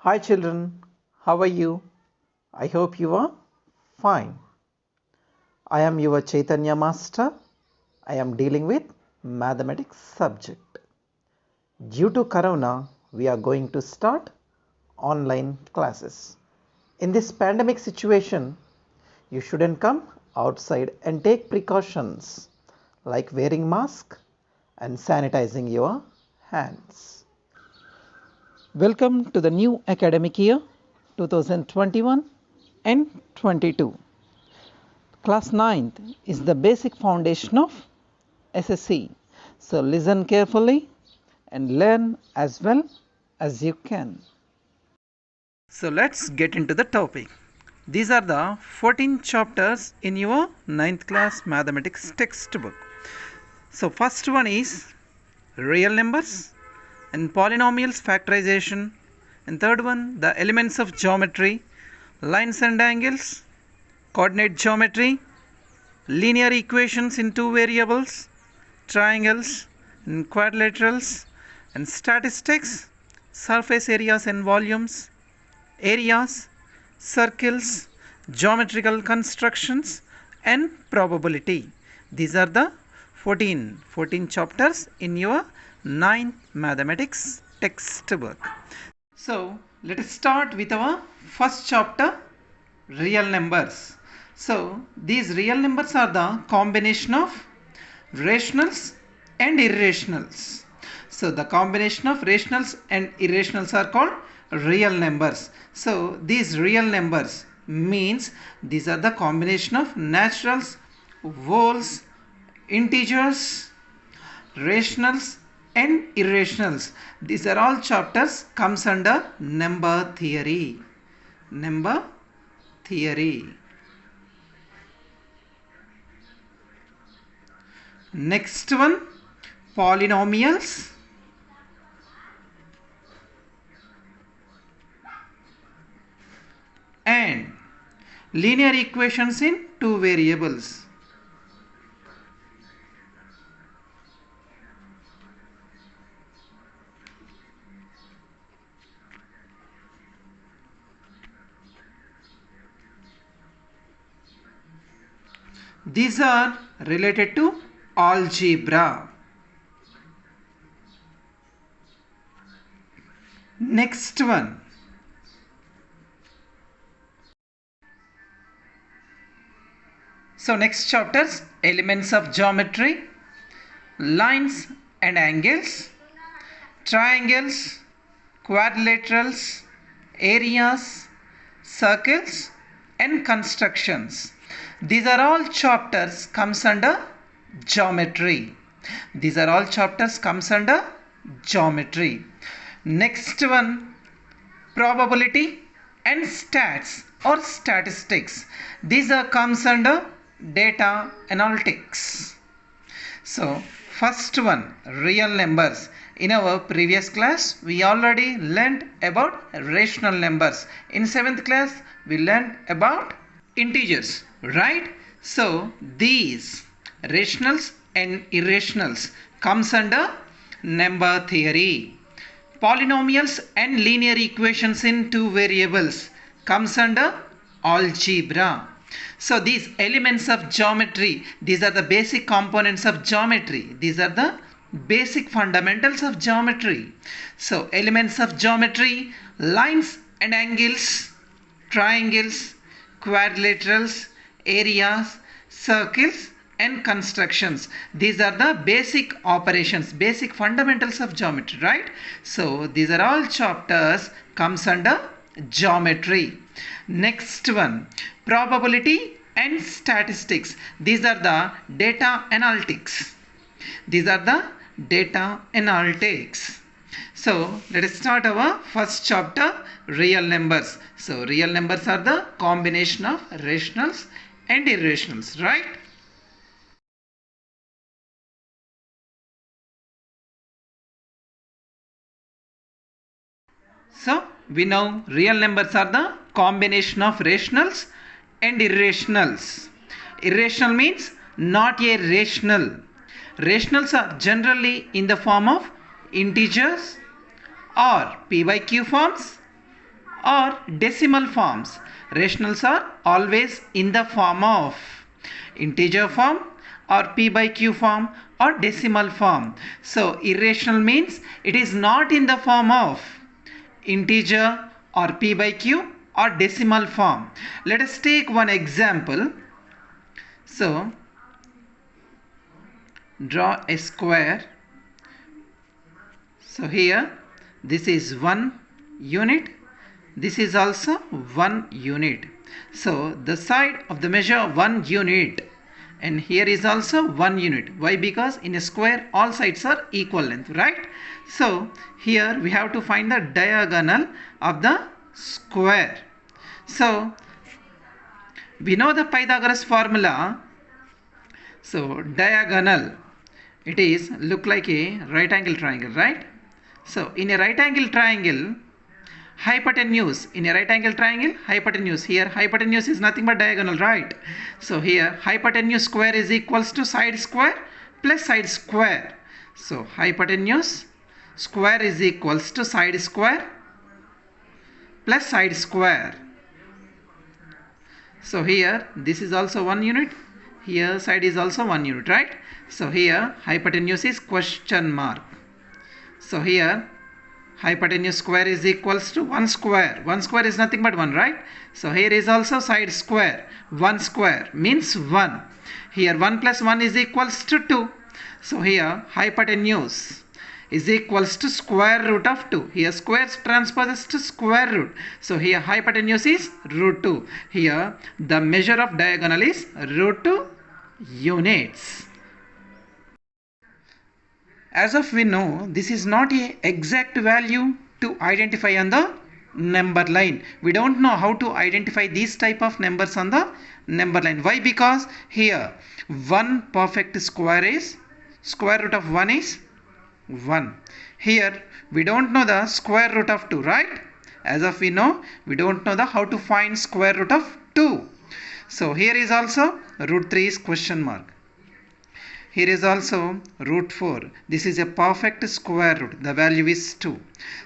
Hi children, how are you? I hope you are fine. I am your Chaitanya master. I am dealing with mathematics subject. Due to corona, we are going to start online classes. In this pandemic situation, you shouldn't come outside and take precautions like wearing mask and sanitizing your hands. Welcome to the new academic year 2021 and 22. Class 9th is the basic foundation of SSC. So listen carefully and learn as well as you can. So let's get into the topic. These are the 14 chapters in your 9th class mathematics textbook. So first one is real numbers and polynomials factorization, and third one the elements of geometry, lines and angles, coordinate geometry, linear equations in two variables, triangles and quadrilaterals, and statistics, surface areas and volumes, areas, circles, geometrical constructions, and probability. These are the 14 chapters in your 9th mathematics textbook. So let us start with our first chapter, real numbers. So these real numbers are the combination of rationals and irrationals. So the combination of rationals and irrationals are called real numbers. So these real numbers means these are the combination of naturals, wholes, integers, rationals and irrationals. These are all chapters comes under number theory. Number theory. Next one, polynomials and linear equations in two variables. These are related to algebra. Next one, so next chapters, elements of geometry, lines and angles, triangles, quadrilaterals, areas, circles and constructions. These are all chapters comes under geometry. These are all chapters comes under geometry. Next one, probability and stats or statistics. These are comes under data analytics. So first one, real numbers. In our previous class we already learned about rational numbers. In 7th class we learned about integers, right? So these rationals and irrationals comes under number theory. Polynomials and linear equations in two variables comes under algebra. So these elements of geometry, these are the basic components of geometry. These are the basic fundamentals of geometry. So elements of geometry, lines and angles, triangles, quadrilaterals, areas, circles and constructions. These are the basic operations, basic fundamentals of geometry, right? So these are all chapters comes under geometry. Next one, probability and statistics. These are the data analytics. These are the data analytics. So let us start our first chapter, real numbers. So real numbers are the combination of rationals and irrationals, right? So we know real numbers are the combination of rationals and irrationals. Irrational means not a rational. Rationals are generally in the form of integers or p by q forms, or decimal forms. Rationals are always in the form of integer form or p by q form or decimal form. So irrational means it is not in the form of integer or p by q or decimal form. Let us take one example. So draw a square. So here this is 1 unit, this is also 1 unit. So the side of the measure 1 unit, and here is also 1 unit. Why? Because in a square all sides are equal length, right? So here we have to find the diagonal of the square. So we know the Pythagoras formula. So diagonal, it is look like a right angle triangle, right? So in a right angle triangle, hypotenuse, in a right angle triangle, hypotenuse, here hypotenuse is nothing but diagonal, right? So here hypotenuse square is equals to side square plus side square. So hypotenuse square is equals to side square plus side square. So here this is also 1 unit, here side is also 1 unit, right? So here hypotenuse is question mark. So here hypotenuse square is equals to 1 square. 1 square is nothing but 1, right? So here is also side square. 1 square means 1. Here 1 plus 1 is equals to 2. So here hypotenuse is equals to square root of 2. Here square transposes to square root. So here hypotenuse is root 2. Here the measure of diagonal is root 2 units. As of we know, this is not a exact value to identify on the number line. We don't know how to identify these type of numbers on the number line. Why? Because here 1 perfect square is square root of 1 is 1. Here we don't know the square root of 2, right? As of we know, we don't know the how to find square root of 2. So here is also root 3 is question mark. Here is also root 4. This is a perfect square root. The value is 2.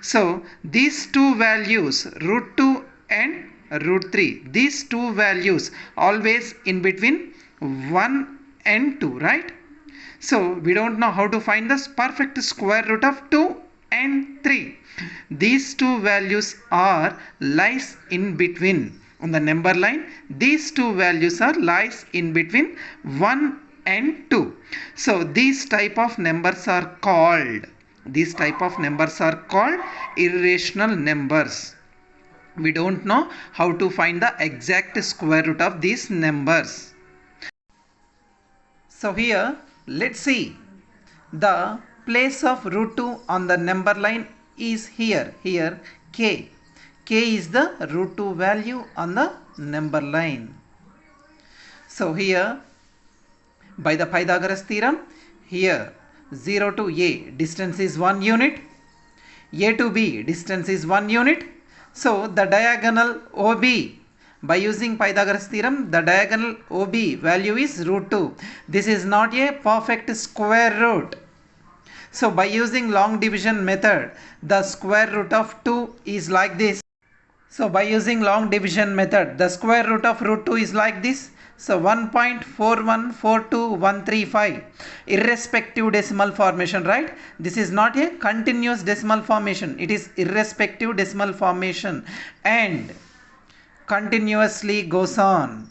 So these two values, root 2 and root 3, these two values always in between 1 and 2, right? So we don't know how to find the perfect square root of 2 and 3. These two values are lies in between. On the number line, these two values are lies in between 1 and 2. So these type of numbers are called irrational numbers. We don't know how to find the exact square root of these numbers. So here let's see, the place of root 2 on the number line is here k is the root 2 value on the number line. So here by the Pythagoras theorem, here 0 to a distance is 1 unit, a to b distance is 1 unit. So the diagonal OB, by using Pythagoras theorem, the diagonal OB value is root 2. This is not a perfect square root. So by using long division method, the square root of 2 is like this. So by using long division method, the square root of root 2 is like this. So 1.4142135, irrespective decimal formation, right? This is not a continuous decimal formation. It is irrespective decimal formation and continuously goes on.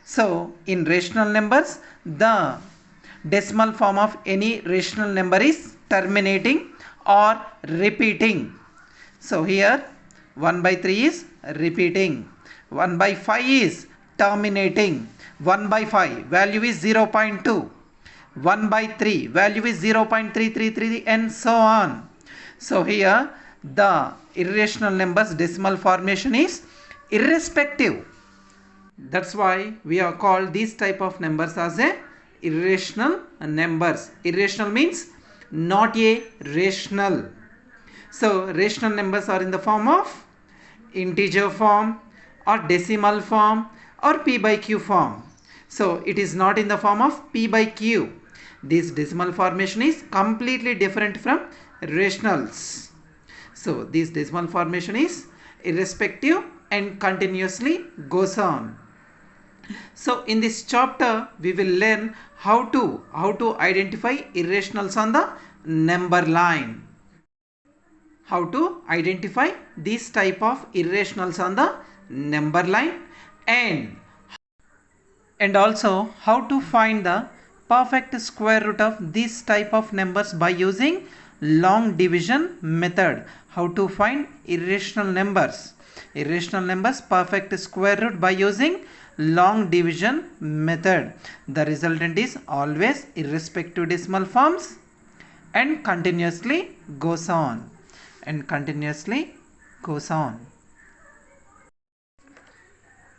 So in rational numbers, the decimal form of any rational number is terminating or repeating. So here 1 by 3 is repeating, 1 by 5 is terminating, 1 by 5 value is 0.2, 1 by 3 value is 0.333 and so on. So here the irrational numbers decimal formation is irrespective. That's why we are called these type of numbers as a irrational numbers. Irrational means not a rational. So rational numbers are in the form of integer form or decimal form or p by q form. So it is not in the form of p by q. This decimal formation is completely different from rationals. So this decimal formation is irrespective and continuously goes on. So in this chapter we will learn how to identify irrationals on the number line. How to identify this type of irrationals on the number line, and also how to find the perfect square root of this type of numbers by using long division method. How to find irrational numbers perfect square root by using long division method. The resultant is always irrespective decimal forms and continuously goes on.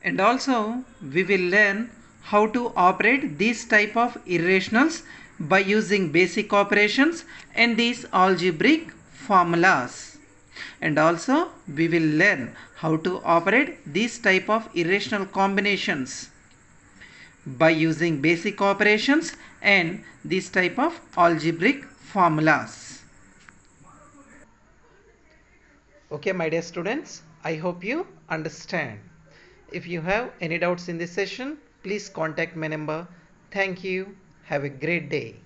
And also we will learn how to operate this type of irrationals by using basic operations and these algebraic formulas. And also we will learn how to operate this type of irrational combinations by using basic operations and this type of algebraic formulas. Okay, my dear students, I hope you understand. If you have any doubts in this session, please contact my number. Thank you. Have a great day.